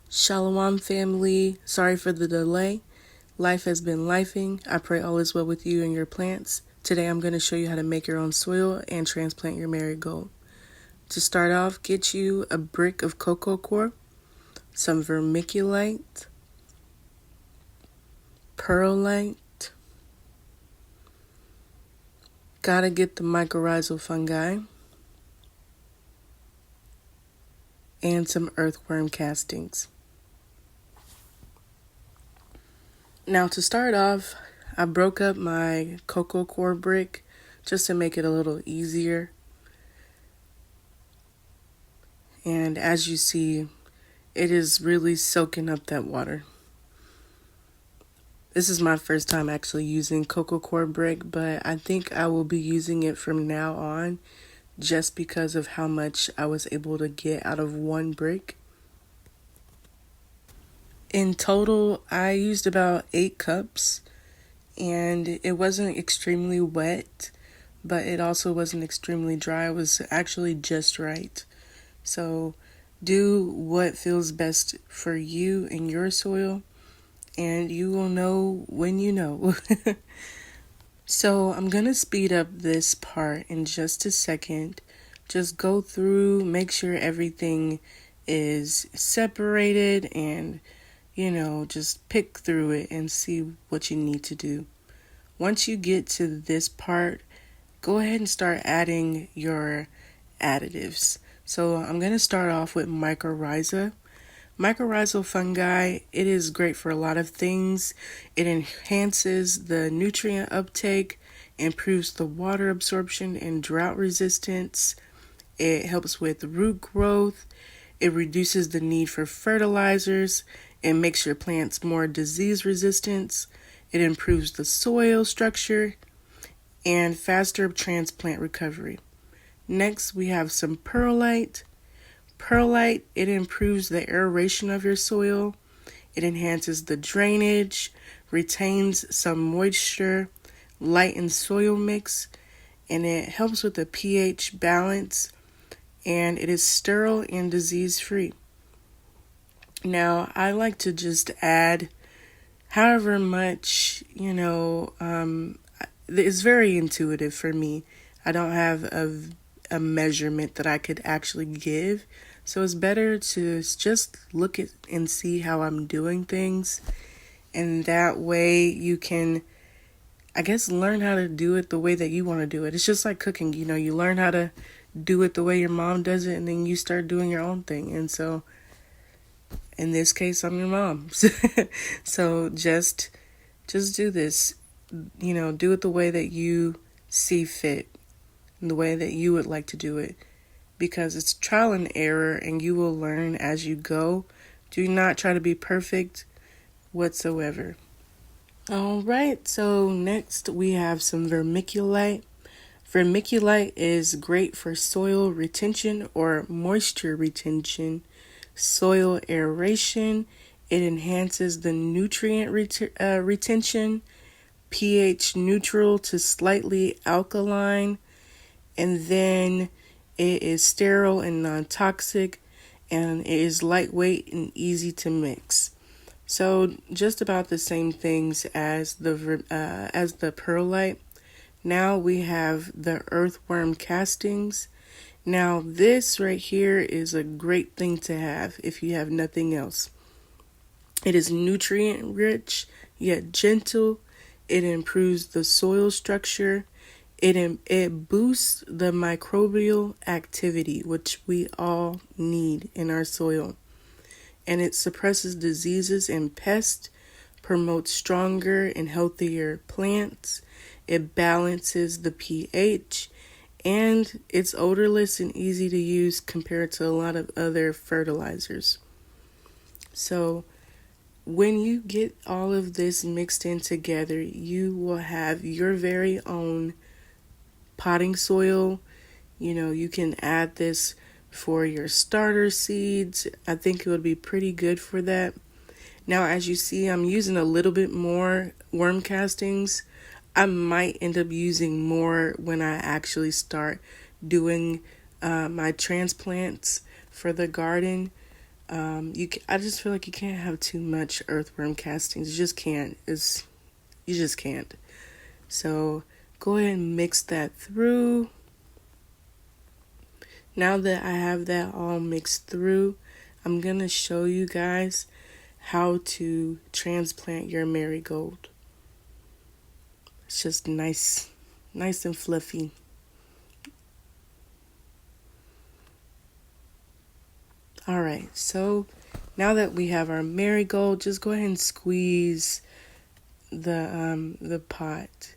Shalom family, sorry for the delay. Life has been lifing. I pray all is well with you and your plants. Today I'm going to show you how to make your own soil and transplant your marigold. To start off, get you a brick of cocoa coir, some vermiculite, perlite, gotta get the mycorrhizal fungi, and some earthworm castings. Now to start off, I broke up my cocoa coir brick just to make it a little easier. And as you see, it is really soaking up that water. This is my first time actually using cocoa coir brick, but I think I will be using it from now on just because of how much I was able to get out of one brick. In total, I used about 8 cups, and it wasn't extremely wet, but it also wasn't extremely dry. It was actually just right. So do what feels best for you and your soil, and you will know when you know. So I'm going to speed up this part in just a second. Just go through, make sure everything is separated, and just pick through it and see what you need to do. Once you get to this part, go ahead and start adding your additives. So I'm going to start off with mycorrhiza. Mycorrhizal fungi, it is great for a lot of things. It enhances the nutrient uptake, improves the water absorption and drought resistance. It helps with root growth. It reduces the need for fertilizers and makes your plants more disease resistant. It improves the soil structure and faster transplant recovery. Next, we have some perlite. Perlite, it improves the aeration of your soil. It enhances the drainage, retains some moisture, lightens soil mix, and it helps with the pH balance, and it is sterile and disease-free. Now, I like to just add however much, it's very intuitive for me. I don't have a measurement that I could actually give. So it's better to just look at and see how I'm doing things. And that way you can, I guess, learn how to do it the way that you want to do it. It's just like cooking, you learn how to do it the way your mom does it, and then you start doing your own thing. And so in this case, I'm your mom. So just do this, do it the way that you see fit, and the way that you would like to do it, because it's trial and error and you will learn as you go. Do not try to be perfect whatsoever. All right, so next we have some vermiculite. Vermiculite is great for soil retention or moisture retention, soil aeration. It enhances the nutrient retention, pH neutral to slightly alkaline, and then it is sterile and non-toxic, and it is lightweight and easy to mix. So just about the same things as the perlite. Now we have the earthworm castings. Now this right here is a great thing to have if you have nothing else. It is nutrient rich yet gentle. It improves the soil structure. It boosts the microbial activity, which we all need in our soil. And it suppresses diseases and pests, promotes stronger and healthier plants. It balances the pH, and it's odorless and easy to use compared to a lot of other fertilizers. So when you get all of this mixed in together, you will have your very own potting soil. You can add this for your starter seeds. I think it would be pretty good for that. Now, as you see, I'm using a little bit more worm castings. I might end up using more when I actually start doing my transplants for the garden. I just feel like you can't have too much earthworm castings. You just can't. You just can't. So go ahead and mix that through. Now that I have that all mixed through, I'm going to show you guys how to transplant your marigold. It's just nice and fluffy. Alright, so now that we have our marigold, just go ahead and squeeze the pot.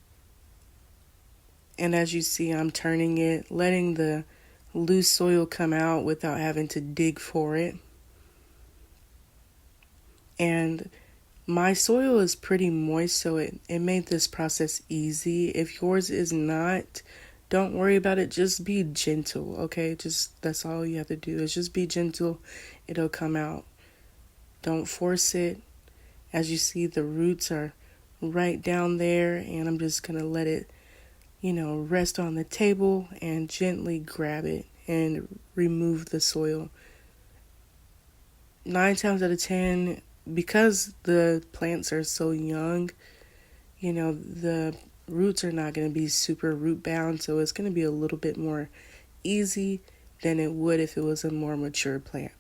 And as you see, I'm turning it, letting the loose soil come out without having to dig for it. And my soil is pretty moist, so it made this process easy. If yours is not, don't worry about it. Just be gentle, okay? That's all you have to do is just be gentle. It'll come out. Don't force it. As you see, the roots are right down there, and I'm just going to let it, rest on the table and gently grab it and remove the soil. 9 times out of 10, because the plants are so young, the roots are not going to be super root bound, so it's going to be a little bit more easy than it would if it was a more mature plant.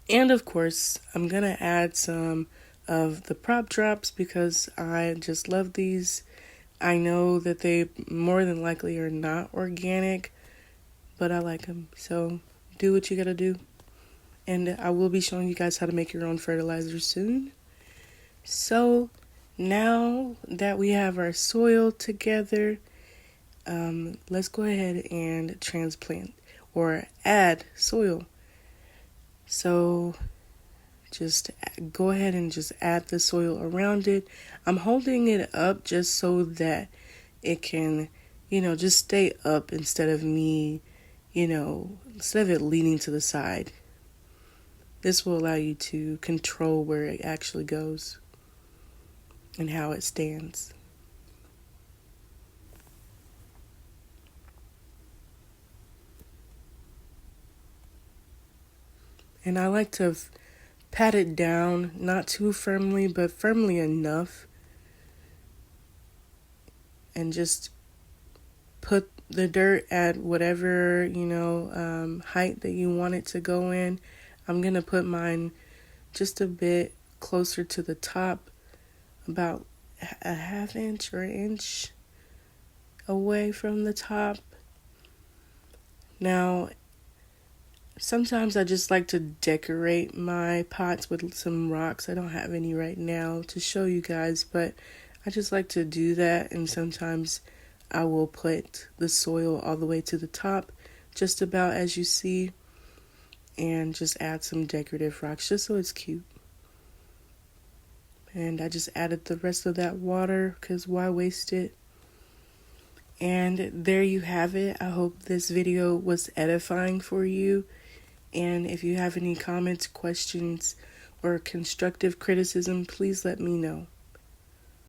And of course, I'm going to add some of the prop drops because I just love these. I know that they more than likely are not organic, but I like them. So do what you got to do. And I will be showing you guys how to make your own fertilizer soon. So now that we have our soil together, let's go ahead and transplant or add soil. So just go ahead and just add the soil around it. I'm holding it up just so that it can, just stay up instead of me, instead of it leaning to the side. This will allow you to control where it actually goes and how it stands. And I like to pat it down, not too firmly, but firmly enough. And just put the dirt at whatever, height that you want it to go in. I'm going to put mine just a bit closer to the top, about a half inch or an inch away from the top. Now, sometimes I just like to decorate my pots with some rocks. I don't have any right now to show you guys, but I just like to do that. And sometimes I will put the soil all the way to the top, just about as you see, and just add some decorative rocks just so it's cute. And I just added the rest of that water because why waste it? And there you have it. I hope this video was edifying for you. And if you have any comments, questions, or constructive criticism, please let me know.